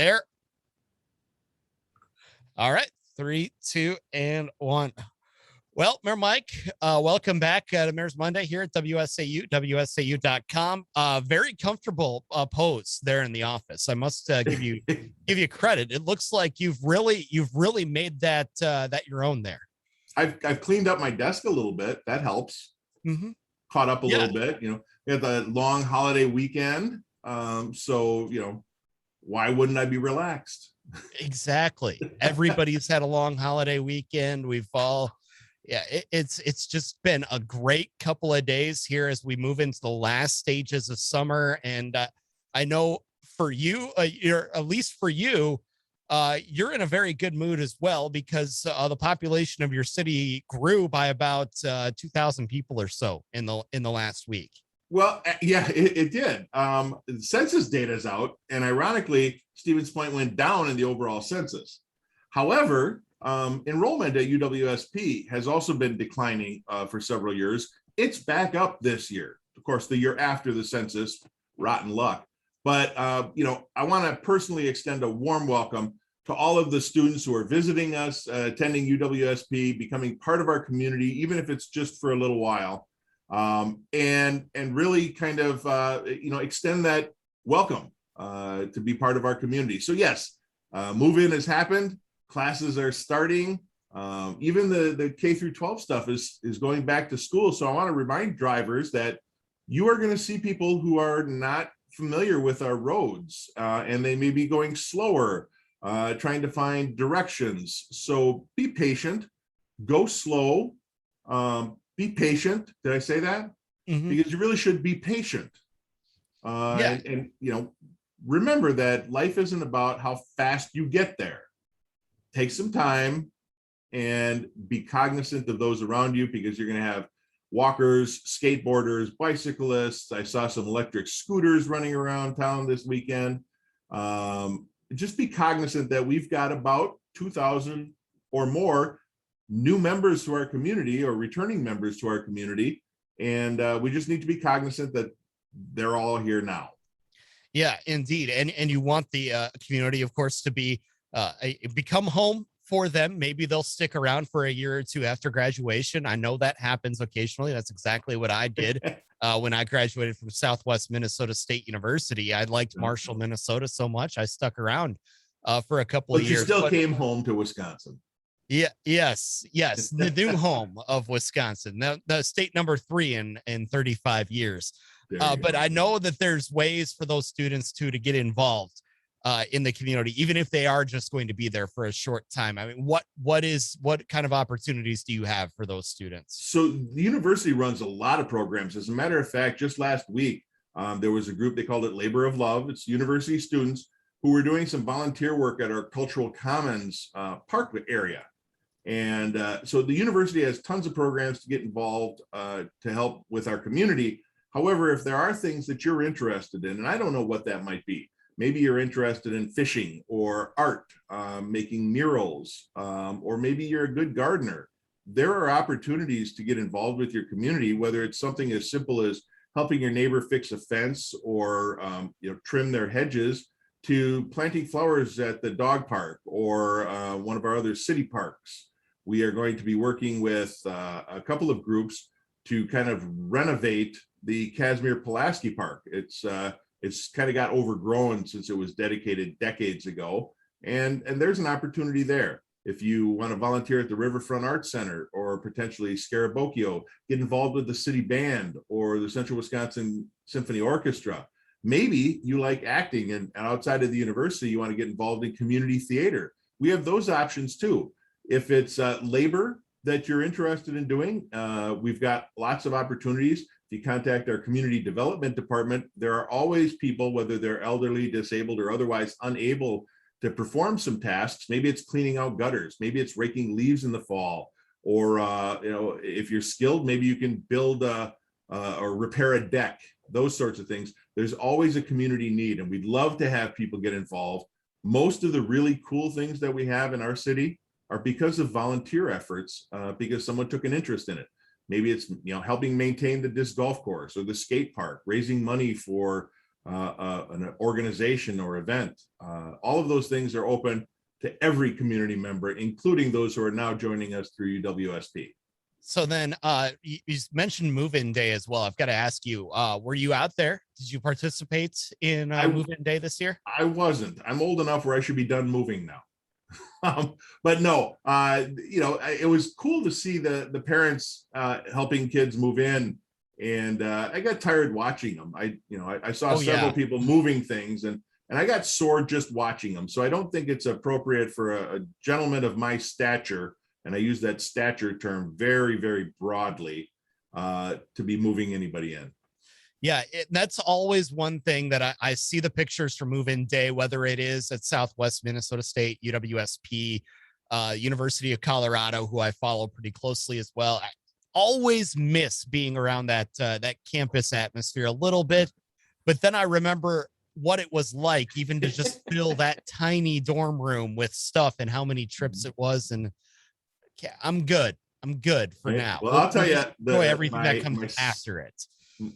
There. All right. 3, 2, and 1. Well, Mayor Mike, welcome back to Mayor's Monday here at WSAU, WSAU.com. Very comfortable pose there in the office. I must give you credit. It looks like you've really made that your own there. I've cleaned up my desk a little bit. That helps. Mm-hmm. Caught up a little bit. We had the long holiday weekend. So why wouldn't I be relaxed? Exactly. Everybody's had a long holiday weekend. We've all, it's just been a great couple of days here as we move into the last stages of summer. And I know for you, at least for you, you're in a very good mood as well, because the population of your city grew by about 2,000 people or so in the last week. Well, yeah, it did. The census data is out, and ironically, Stevens Point went down in the overall census. However, enrollment at UWSP has also been declining for several years. It's back up this year. Of course, the year after the census, rotten luck. But, I want to personally extend a warm welcome to all of the students who are visiting us, attending UWSP, becoming part of our community, even if it's just for a little while. And really kind of, extend that welcome to be part of our community. So yes, move-in has happened. Classes are starting. Even the K through 12 stuff is going back to school. So I want to remind drivers that you are going to see people who are not familiar with our roads, and they may be going slower, trying to find directions. So be patient, go slow. Be patient. Did I say that? Mm-hmm. Because you really should be patient. And remember that life isn't about how fast you get there. Take some time and be cognizant of those around you, because you're going to have walkers, skateboarders, bicyclists. I saw some electric scooters running around town this weekend. Just be cognizant that we've got about 2,000 or more new members to our community, or returning members to our community. And we just need to be cognizant that they're all here now. Yeah, indeed. And you want the community, of course, to be become home for them. Maybe they'll stick around for a year or two after graduation. I know that happens occasionally. That's exactly what I did when I graduated from Southwest Minnesota State University. I liked Marshall, Minnesota so much, I stuck around for a couple of years. But you still came home to Wisconsin. Yeah. Yes. The new home of Wisconsin, the state number 3 in 35 years. But I know that there's ways for those students to get involved in the community, even if they are just going to be there for a short time. I mean, what kind of opportunities do you have for those students? So the university runs a lot of programs. As a matter of fact, just last week, there was a group, they called it Labor of Love. It's university students who were doing some volunteer work at our Cultural Commons park area. And so the university has tons of programs to get involved to help with our community. However, if there are things that you're interested in, and I don't know what that might be, maybe you're interested in fishing or art, making murals, or maybe you're a good gardener. There are opportunities to get involved with your community, whether it's something as simple as helping your neighbor fix a fence or trim their hedges, to planting flowers at the dog park or one of our other city parks. We are going to be working with a couple of groups to kind of renovate the Casimir Pulaski Park. It's kind of got overgrown since it was dedicated decades ago, and there's an opportunity there. If you want to volunteer at the Riverfront Arts Center or potentially Scarabocchio, get involved with the city band or the Central Wisconsin Symphony Orchestra. Maybe you like acting, and outside of the university, you want to get involved in community theater. We have those options too. If it's labor that you're interested in doing, we've got lots of opportunities. If you contact our community development department, there are always people, whether they're elderly, disabled, or otherwise unable to perform some tasks. Maybe it's cleaning out gutters, maybe it's raking leaves in the fall, or if you're skilled, maybe you can build or repair a deck, those sorts of things. There's always a community need, and we'd love to have people get involved. Most of the really cool things that we have in our city are because of volunteer efforts, because someone took an interest in it. Maybe it's helping maintain the disc golf course or the skate park, raising money for an organization or event. All of those things are open to every community member, including those who are now joining us through UWSP. So then you mentioned move-in day as well. I've got to ask you, were you out there? Did you participate in move-in day this year? I wasn't. I'm old enough where I should be done moving now. But no, it was cool to see the parents helping kids move in, and I got tired watching them. I saw several people moving things, and I got sore just watching them. So I don't think it's appropriate for a gentleman of my stature, and I use that stature term very, very broadly, to be moving anybody in. Yeah, that's always one thing that I see the pictures for move-in day, whether it is at Southwest Minnesota State, UWSP, University of Colorado, who I follow pretty closely as well. I always miss being around that campus atmosphere a little bit, but then I remember what it was like even to just fill that tiny dorm room with stuff and how many trips it was. And I'm good for now. Well, I'll tell you, enjoy everything that comes after it.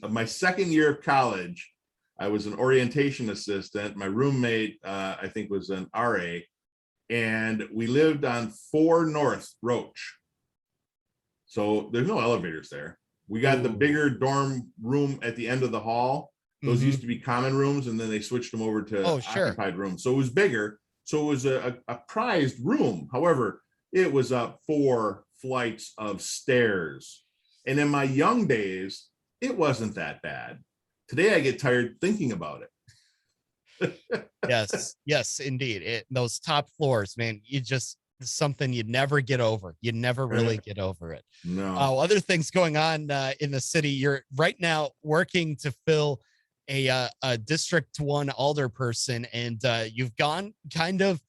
My second year of college, I was an orientation assistant. My roommate, I think, was an RA, and we lived on 4 North Roach. So there's no elevators there. We got the bigger dorm room at the end of the hall. Those used to be common rooms, and then they switched them over to occupied rooms. So it was bigger. So it was a prized room. However, it was up 4 flights of stairs. And in my young days, it wasn't that bad. Today, I get tired thinking about it. Yes, indeed. Those top floors, man, something you'd never get over. You never really get over it. No. Other things going on in the city. You're right now working to fill a District 1 alderperson, and you've gone kind of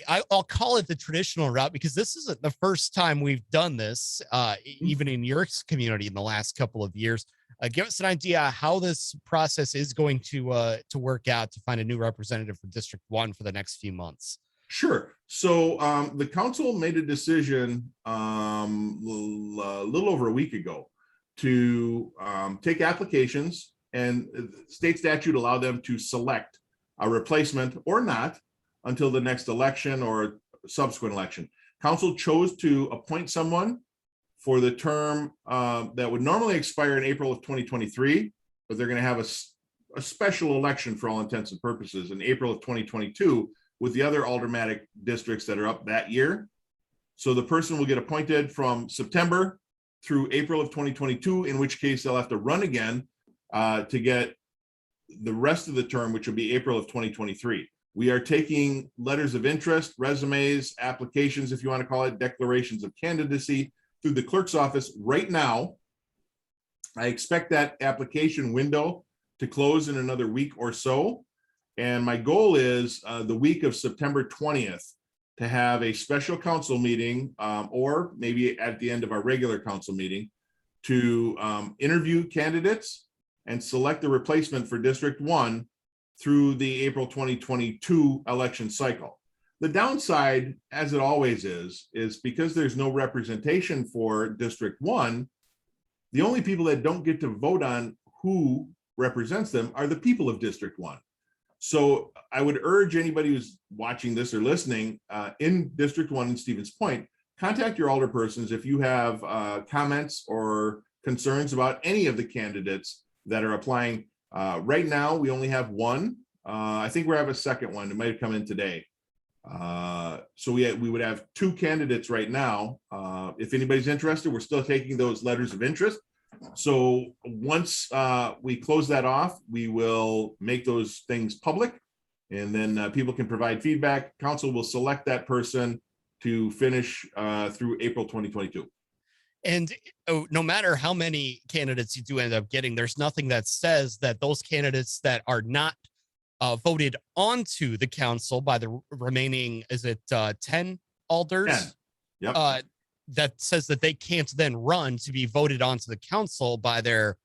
I'll call it the traditional route, because this isn't the first time we've done this, even in your community in the last couple of years. Give us an idea how this process is going to work out to find a new representative for District 1 for the next few months. Sure. So the council made a decision a little over a week ago to take applications, and state statute allowed them to select a replacement or not until the next election or subsequent election. Council chose to appoint someone for the term that would normally expire in April of 2023, but they're going to have a special election for all intents and purposes in April of 2022 with the other aldermanic districts that are up that year. So the person will get appointed from September through April of 2022, in which case they'll have to run again to get the rest of the term, which will be April of 2023. We are taking letters of interest, resumes, applications, if you want to call it, declarations of candidacy, through the clerk's office right now. I expect that application window to close in another week or so. And my goal is the week of September 20th to have a special council meeting, or maybe at the end of our regular council meeting, to interview candidates and select the replacement for District 1 through the April 2022 election cycle. The downside, as it always is because there's no representation for District 1, the only people that don't get to vote on who represents them are the people of District 1. So I would urge anybody who's watching this or listening in District 1 in Stevens Point, contact your alderpersons if you have comments or concerns about any of the candidates that are applying. Right now, we only have one. I think we have a second one. It might have come in today. So we would have 2 candidates right now. If anybody's interested, we're still taking those letters of interest. So once we close that off, we will make those things public, and then people can provide feedback. Council will select that person to finish through April 2022. And no matter how many candidates you do end up getting, there's nothing that says that those candidates that are not voted onto the council by the remaining, is it 10 alders? 10. Yep. That says that they can't then run to be voted onto the council by their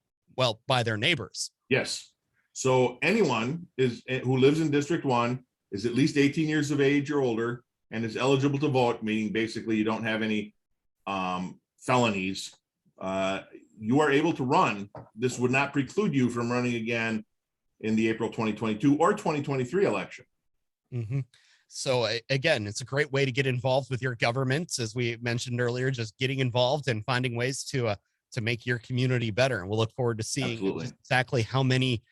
neighbors. Yes. So anyone who lives in District 1 is at least 18 years of age or older and is eligible to vote, meaning basically you don't have any felonies. You are able to run. This would not preclude you from running again in the April 2022 or 2023 election. Mhm. So again, it's a great way to get involved with your government, as we mentioned earlier, just getting involved and finding ways to make your community better. And we'll look forward to seeing Absolutely. just exactly how many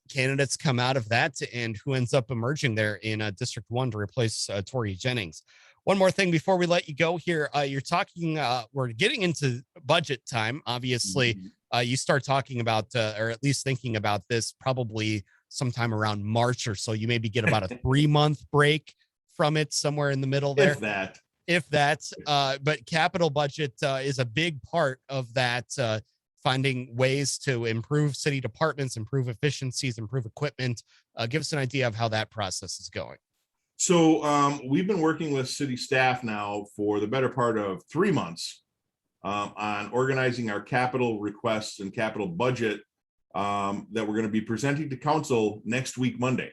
candidates come out of that and who ends up emerging there in District 1 to replace Tori Jennings. One more thing before we let you go here. You're talking, we're getting into budget time. Obviously, you start talking about, or at least thinking about this probably sometime around March or so. You maybe get about a 3-month break from it, somewhere in the middle there. If that. But capital budget is a big part of that, finding ways to improve city departments, improve efficiencies, improve equipment. Give us an idea of how that process is going. So we've been working with city staff now for the better part of 3 months on organizing our capital requests and capital budget that we're going to be presenting to council next week, Monday.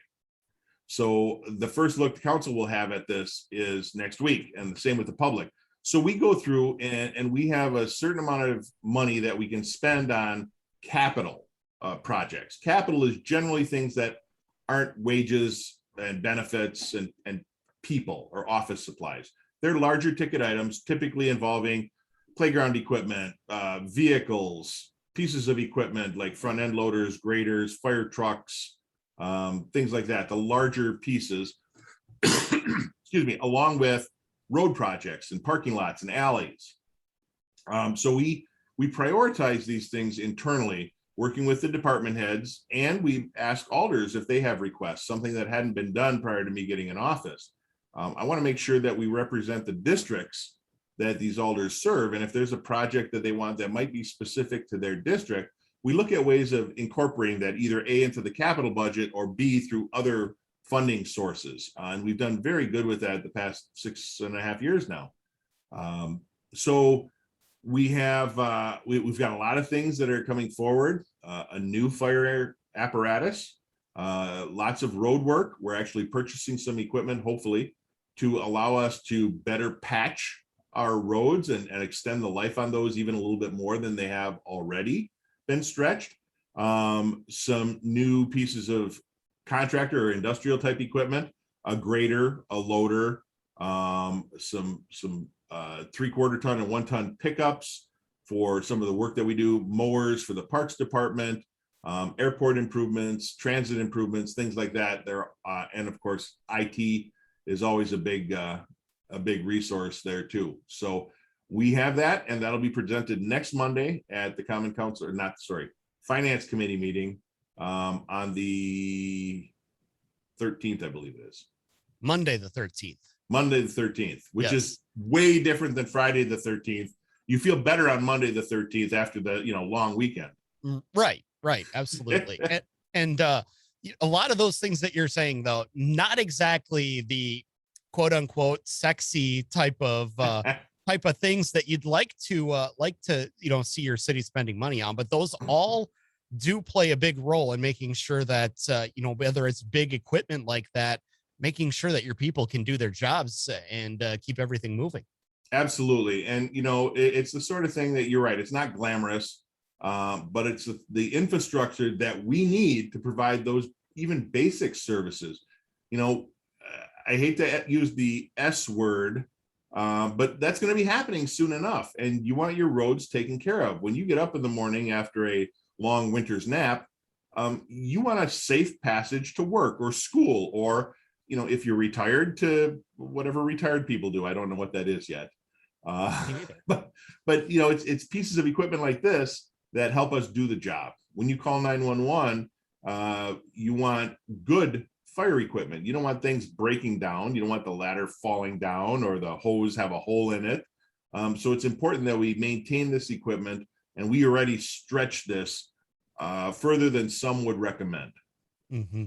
So the first look the council will have at this is next week, and the same with the public. So we go through and we have a certain amount of money that we can spend on capital projects. Capital is generally things that aren't wages and benefits and people or office supplies. They're larger ticket items, typically involving playground equipment, vehicles, pieces of equipment like front end loaders, graders, fire trucks, things like that, the larger pieces, excuse me, along with road projects and parking lots and alleys. So we prioritize these things internally, working with the department heads, and we ask alders if they have requests, something that hadn't been done prior to me getting in office. I want to make sure that we represent the districts that these alders serve. And if there's a project that they want that might be specific to their district, we look at ways of incorporating that either A, into the capital budget, or B, through other funding sources. And we've done very good with that the past 6.5 years now. So we have, we've got a lot of things that are coming forward, a new fire apparatus, lots of road work. We're actually purchasing some equipment, hopefully, to allow us to better patch our roads and extend the life on those even a little bit more than they have already been stretched. Some new pieces of contractor or industrial type equipment, a grader, a loader, some 3/4 ton and 1 ton pickups for some of the work that we do, mowers for the parks department, airport improvements, transit improvements, things like that. There, and of course, IT is always a big resource there too. So we have that, and that'll be presented next Monday at the Common Council, or not, sorry, Finance Committee meeting on the 13th, I believe it is. Monday the 13th. Monday the 13th, which Yes. is way different than Friday the 13th. You feel better on Monday the 13th after the long weekend. Right, absolutely. and a lot of those things that you're saying, though, not exactly the quote unquote sexy type of things that you'd like to see your city spending money on, but those all do play a big role in making sure that whether it's big equipment like that, making sure that your people can do their jobs and keep everything moving. Absolutely. And it's the sort of thing that, you're right, it's not glamorous, but it's the infrastructure that we need to provide those even basic services. I hate to use the S word, but that's going to be happening soon enough. And you want your roads taken care of. When you get up in the morning after a long winter's nap, you want a safe passage to work or school, or, if you're retired, to whatever retired people do. I don't know what that is yet. But it's pieces of equipment like this that help us do the job. When you call 911, you want good fire equipment. You don't want things breaking down. You don't want the ladder falling down or the hose have a hole in it. So it's important that we maintain this equipment, and we already stretch this further than some would recommend. Mm-hmm.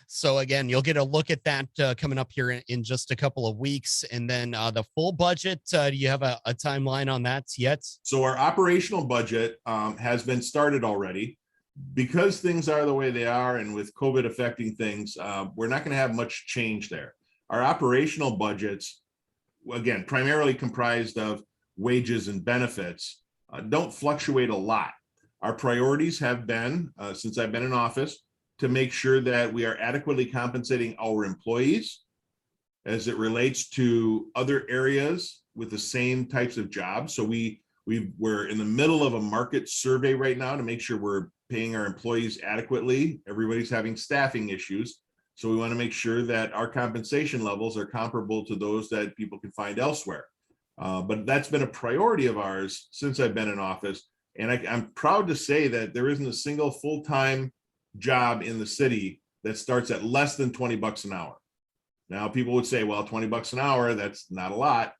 So again, you'll get a look at that coming up here in just a couple of weeks. And then the full budget, do you have a timeline on that yet? So our operational budget has been started already. Because things are the way they are, and with COVID affecting things, we're not going to have much change there. Our operational budgets, again, primarily comprised of wages and benefits, don't fluctuate a lot. Our priorities have been, since I've been in office, to make sure that we are adequately compensating our employees as it relates to other areas with the same types of jobs. So we're in the middle of a market survey right now to make sure we're paying our employees adequately. Everybody's having staffing issues. So we want to make sure that our compensation levels are comparable to those that people can find elsewhere. But that's been a priority of ours since I've been in office. And I'm proud to say that there isn't a single full-time job in the city that starts at less than $20 an hour. Now, people would say, well, $20 an hour, that's not a lot,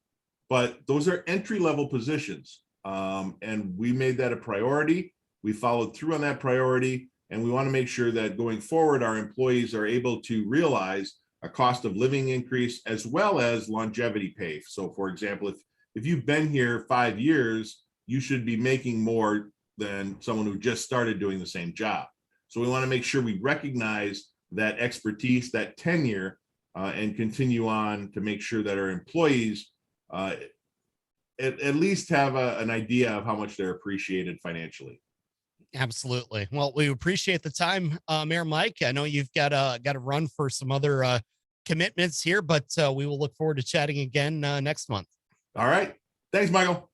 but those are entry-level positions. And we made that a priority. We followed through on that priority. And we want to make sure that going forward, our employees are able to realize a cost of living increase as well as longevity pay. So for example, if you've been here 5 years, you should be making more than someone who just started doing the same job. So we want to make sure we recognize that expertise, that tenure, and continue on to make sure that our employees at least have an idea of how much they're appreciated financially. Absolutely. Well, we appreciate the time, Mayor Mike. I know you've got to run for some other commitments here, but we will look forward to chatting again next month. All right. Thanks, Michael.